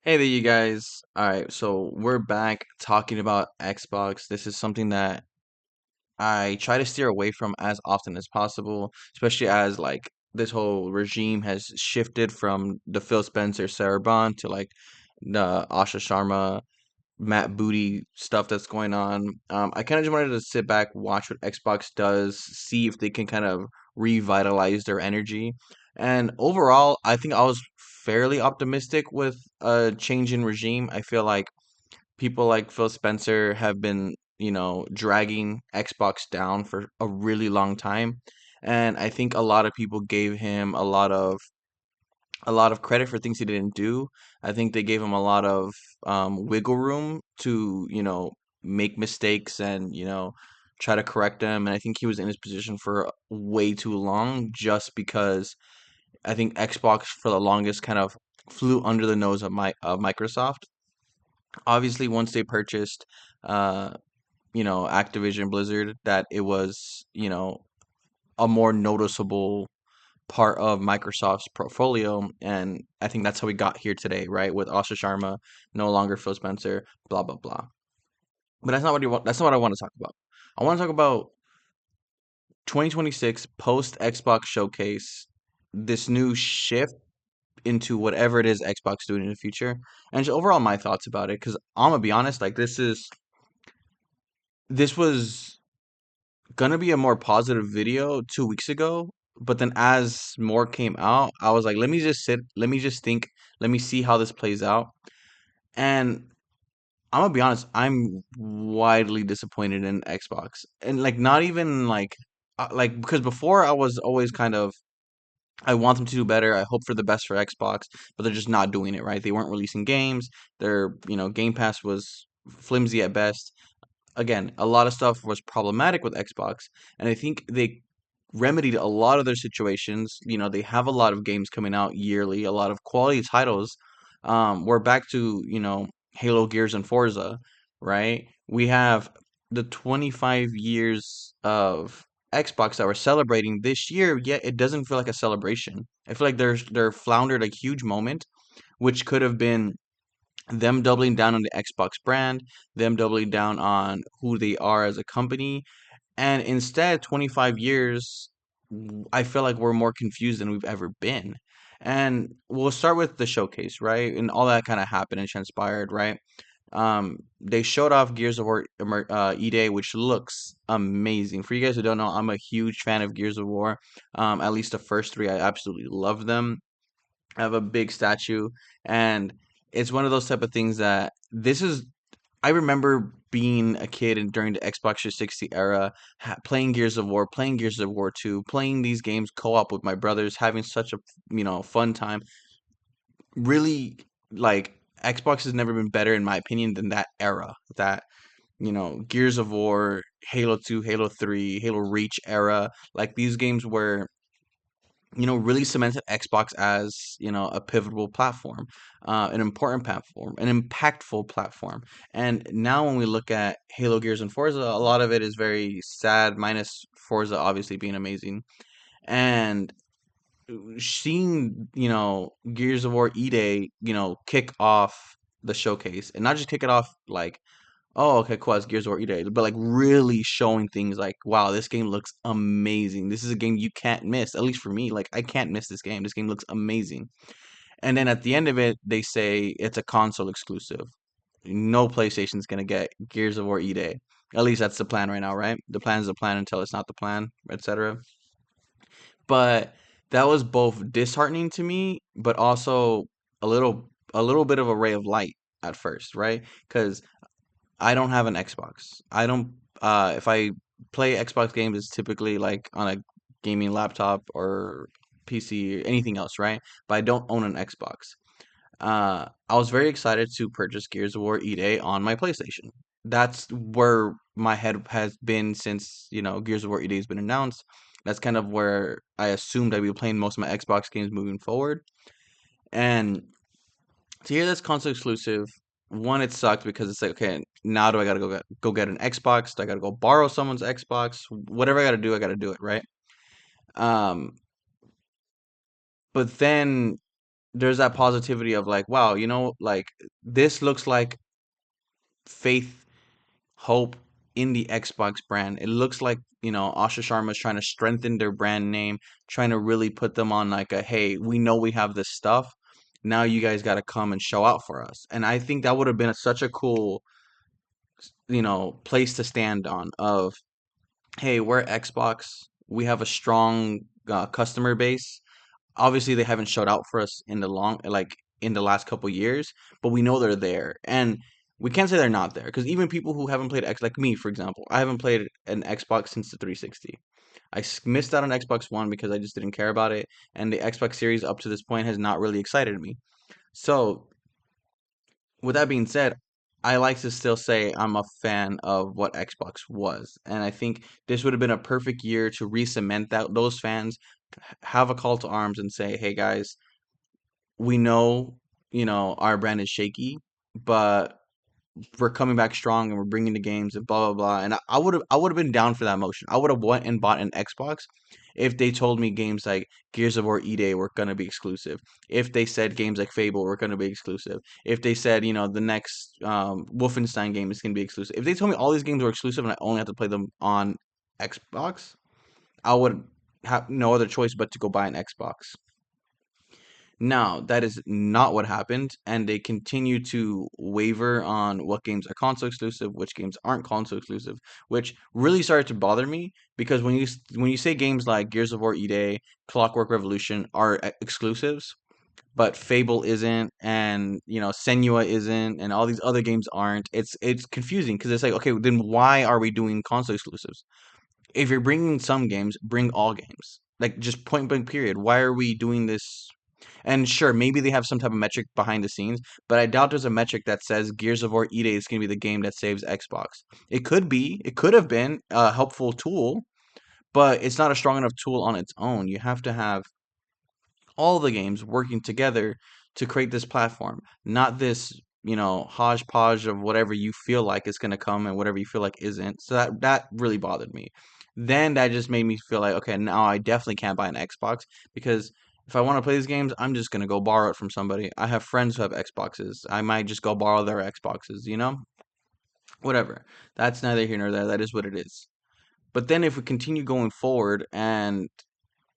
Hey there, you guys. All right, so we're back talking about Xbox. This is something that I try to steer away from as often as possible, especially as like this whole regime has shifted from the Phil Spencer, Sarah Bond to like the Asha Sharma, Matt Booty stuff that's going on. I kind of just wanted to sit back, watch what Xbox does, see if they can kind of revitalize their energy. And overall, I think I was fairly optimistic with a change in regime. I feel like people like Phil Spencer have been, dragging Xbox down for a really long time. And I think a lot of people gave him a lot of credit for things he didn't do. I think they gave him a lot of wiggle room to, make mistakes and, try to correct them. And I think he was in his position for way too long just because I think Xbox for the longest kind of flew under the nose of Microsoft. Obviously, once they purchased, uh, Activision Blizzard, that it was, a more noticeable part of Microsoft's portfolio, and I think that's how we got here today, right? With Asha Sharma, no longer Phil Spencer, blah blah blah. But that's not what you want. That's not what I want to talk about. I want to talk about 2026 post Xbox showcase, this new shift into whatever it is Xbox doing in the future, and just overall my thoughts about it. Because I'm gonna be honest, like this was gonna be a more positive video 2 weeks ago, but then as more came out, I was like, let me just sit, let me just think, let me see how this plays out. And I'm gonna be honest, I'm widely disappointed in Xbox, and like not even like because before I was always kind of I want them to do better. I hope for the best for Xbox, but they're just not doing it right. They weren't releasing games. Their Game Pass was flimsy at best. Again, a lot of stuff was problematic with Xbox, and I think they remedied a lot of their situations. They have a lot of games coming out yearly, a lot of quality titles. We're back to, Halo, Gears, and Forza, right? We have the 25 years of Xbox that we're celebrating this year, yet it doesn't feel like a celebration. I feel like they're floundered a huge moment, which could have been them doubling down on the Xbox brand, them doubling down on who they are as a company, and instead 25 years I feel like we're more confused than we've ever been. And we'll start with the showcase, right? And all that kind of happened and transpired, right? They showed off Gears of War E-Day, which looks amazing. For you guys who don't know, I'm a huge fan of Gears of War. At least the first three, I absolutely love them. I have a big statue, and it's one of those type of things that this is. I remember being a kid and during the Xbox 360 era, playing Gears of War, playing Gears of War 2, playing these games co-op with my brothers, having such a fun time. Really, like Xbox has never been better in my opinion than that era. That Gears of War, Halo 2, Halo 3, Halo Reach era. Like these games were really cemented Xbox as, a pivotal platform, an important platform, an impactful platform. And now when we look at Halo, Gears, and Forza, a lot of it is very sad, minus Forza obviously being amazing. And seeing, Gears of War E-Day, kick off the showcase, and not just kick it off like, oh, okay, cool, it's Gears of War E-Day, but like really showing things like, wow, this game looks amazing. This is a game you can't miss. At least for me, like I can't miss this game. This game looks amazing. And then at the end of it, they say it's a console exclusive. No PlayStation's gonna get Gears of War E-Day. At least that's the plan right now, right? The plan is the plan until it's not the plan, etc. But that was both disheartening to me, but also a little bit of a ray of light at first, right? Because I don't have an Xbox. I don't. If I play Xbox games, it's typically like on a gaming laptop or PC or anything else, right? But I don't own an Xbox. I was very excited to purchase Gears of War E-Day on my PlayStation. That's where my head has been since Gears of War E-Day has been announced. That's kind of where I assumed I'd be playing most of my Xbox games moving forward. And to hear that's console exclusive, one, it sucked because it's like, okay, now do I gotta go get an Xbox? Do I gotta go borrow someone's Xbox? Whatever I gotta do it, right? Um, but then there's that positivity of like, wow, like this looks like faith, hope in the Xbox brand. It looks like, Asha Sharma is trying to strengthen their brand name, trying to really put them on like a, hey, we know we have this stuff. Now you guys got to come and show out for us. And I think that would have been such a cool, place to stand on of, hey, we're Xbox. We have a strong customer base. Obviously, they haven't showed out for us in the last couple years, but we know they're there, and we can't say they're not there because even people who haven't played X, like me, for example, I haven't played an Xbox since the 360. Missed out on Xbox One because I just didn't care about it, and the Xbox Series up to this point has not really excited me. So with that being said, I like to still say I'm a fan of what Xbox was, and I think this would have been a perfect year to re-cement that those fans, have a call to arms, and say, "Hey guys, we know, our brand is shaky, but we're coming back strong and we're bringing the games and blah blah blah." And I would have been down for that motion. I would have went and bought an Xbox if they told me games like Gears of War E-Day were gonna be exclusive. If they said games like Fable were gonna be exclusive. If they said, the next Wolfenstein game is gonna be exclusive. If they told me all these games were exclusive and I only have to play them on Xbox, I would have no other choice but to go buy an Xbox. Now, that is not what happened, and they continue to waver on what games are console exclusive, which games aren't console exclusive, which really started to bother me because when you say games like Gears of War E-Day, Clockwork Revolution are exclusives, but Fable isn't, and Senua isn't, and all these other games aren't. It's confusing because it's like, okay, then why are we doing console exclusives? If you're bringing some games, bring all games. Like just point blank period. Why are we doing this? And sure, maybe they have some type of metric behind the scenes, but I doubt there's a metric that says Gears of War E-Day is going to be the game that saves Xbox. It could be, it could have been a helpful tool, but it's not a strong enough tool on its own. You have to have all the games working together to create this platform, not this, hodgepodge of whatever you feel like is going to come and whatever you feel like isn't. So that really bothered me. Then that just made me feel like, okay, now I definitely can't buy an Xbox because if I want to play these games, I'm just going to go borrow it from somebody. I have friends who have Xboxes. I might just go borrow their Xboxes. Whatever. That's neither here nor there. That is what it is. But then if we continue going forward and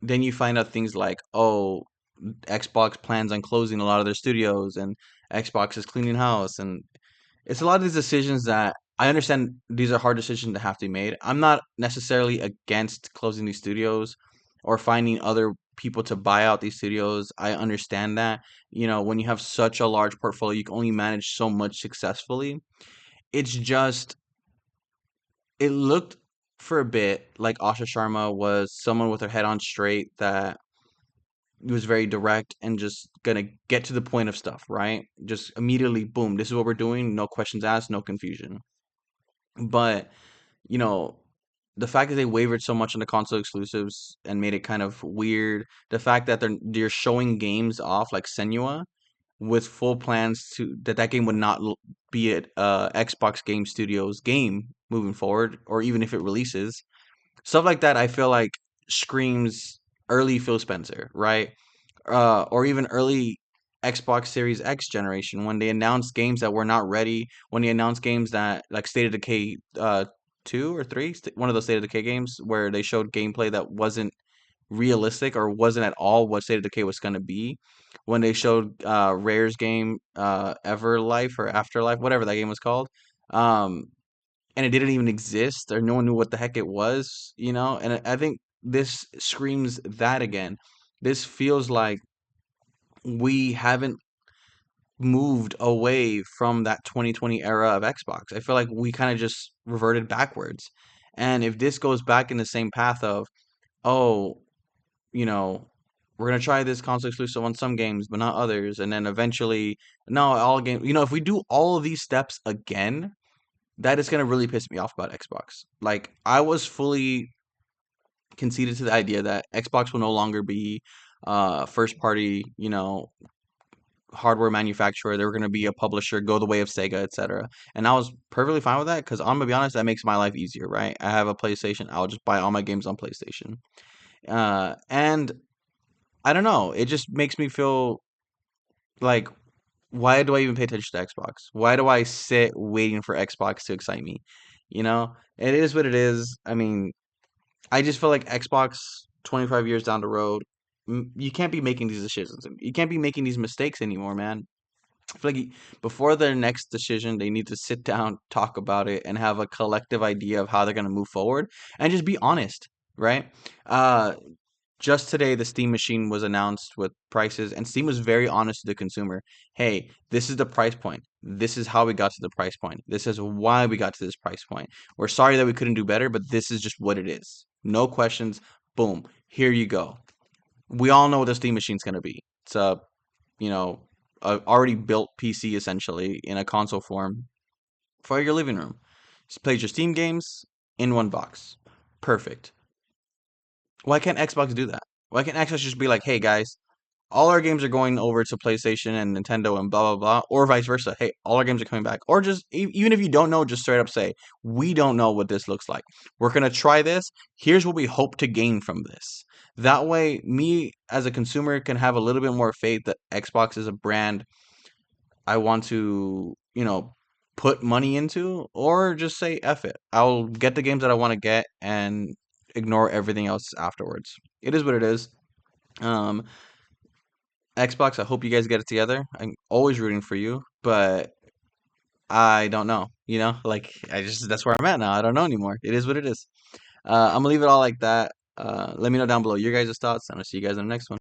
then you find out things like, oh, Xbox plans on closing a lot of their studios and Xbox is cleaning house, and it's a lot of these decisions that I understand these are hard decisions that have to be made. I'm not necessarily against closing these studios or finding other people to buy out these studios. I understand that. When you have such a large portfolio, you can only manage so much successfully. It's just it looked for a bit like Asha Sharma was someone with her head on straight that was very direct and just gonna get to the point of stuff, right? Just immediately, boom, this is what we're doing, no questions asked, no confusion. But, you know, the fact that they wavered so much on the console exclusives and made it kind of weird, the fact that they're showing games off like Senua with full plans to that game would not be at Xbox Game Studios game moving forward, or even if it releases. Stuff like that, I feel like screams early Phil Spencer, right? Or even early Xbox Series X generation when they announced games that were not ready. When they announced games that like State of Decay 2 or 3, one of those State of Decay games where they showed gameplay that wasn't realistic or wasn't at all what State of Decay was going to be. When they showed Rare's game Everlife or Afterlife, whatever that game was called. Um, and it didn't even exist or no one knew what the heck it was. And I think this screams that again. This feels like we haven't moved away from that 2020 era of Xbox. I feel like we kind of just reverted backwards. And if this goes back in the same path of, oh, you know, we're gonna try this console exclusive on some games, but not others, and then eventually, no, all games. If we do all of these steps again, that is gonna really piss me off about Xbox. Like I was fully conceded to the idea that Xbox will no longer be first party, hardware manufacturer. They were going to be a publisher, go the way of Sega, etc. And I was perfectly fine with that because I'm gonna be honest, that makes my life easier, right? I have a PlayStation. I'll just buy all my games on PlayStation. And I don't know, it just makes me feel Like, why do I even pay attention to Xbox? Why do I sit waiting for Xbox to excite me? It is what it is. I mean, I just feel like Xbox 25 years down the road, you can't be making these decisions. You can't be making these mistakes anymore, man. I feel like before their next decision, they need to sit down, talk about it, and have a collective idea of how they're going to move forward and just be honest, right? Uh, just today, the Steam machine was announced with prices, and Steam was very honest to the consumer. Hey, this is the price point. This is how we got to the price point. This is why we got to this price point. We're sorry that we couldn't do better, but this is just what it is. No questions. Boom. Here you go. We all know what the Steam machine's going to be. It's you know, a already built PC essentially in a console form for your living room. Just plays your Steam games in one box. Perfect. Why can't Xbox do that? Why can't Xbox just be like, hey guys, all our games are going over to PlayStation and Nintendo and blah blah blah, or vice versa. Hey, all our games are coming back. Or just even if you don't know, just straight up say, we don't know what this looks like. We're gonna try this. Here's what we hope to gain from this. That way, me as a consumer can have a little bit more faith that Xbox is a brand I want to, put money into, or just say F it. I'll get the games that I want to get and ignore everything else afterwards. It is what it is. Um, Xbox, I hope you guys get it together. I'm always rooting for you, but I don't know. Like that's where I'm at now. I don't know anymore. It is what it is. I'm gonna leave it all like that. Let me know down below your guys' thoughts, and I'll see you guys in the next one.